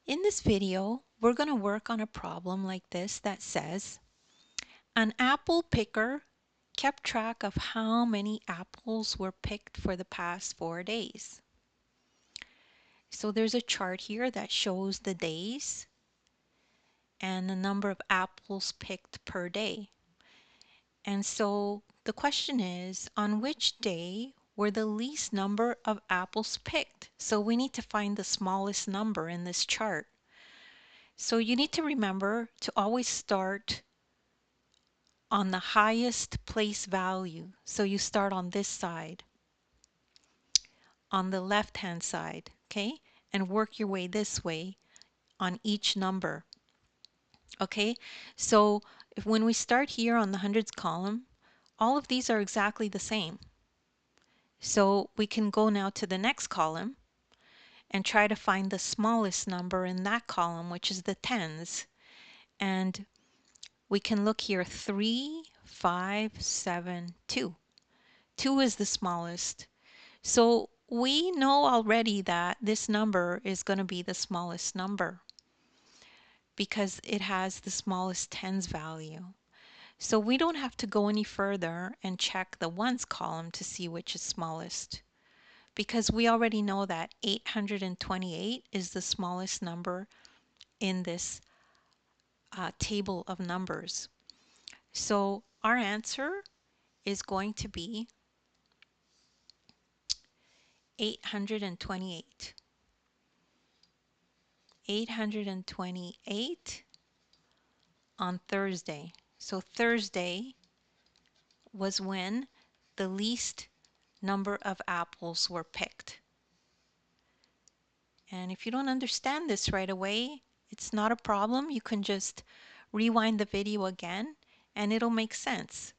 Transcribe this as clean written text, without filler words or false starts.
In this video, we're going to work on a problem like this that says, an apple picker kept track of how many apples were picked for the past 4 days. So there's a chart here that shows the days and the number of apples picked per day. And so the question is, on which day were the least number of apples picked? So we need to find the smallest number in this chart. So you need to remember to always start on the highest place value. So you start on this side, on the left hand side, okay? And work your way this way on each number. Okay, so when we start here on the hundreds column, all of these are exactly the same. So we can go now to the next column and try to find the smallest number in that column, which is the tens. And we can look here, 3, 5, 7, 2. 2 is the smallest. So we know already that this number is going to be the smallest number because it has the smallest tens value. So we don't have to go any further and check the ones column to see which is smallest, because we already know that 828 is the smallest number in this table of numbers. So our answer is going to be 828. 828 on Thursday. So Thursday was when the least number of apples were picked. And if you don't understand this right away, it's not a problem. You can just rewind the video again and it'll make sense.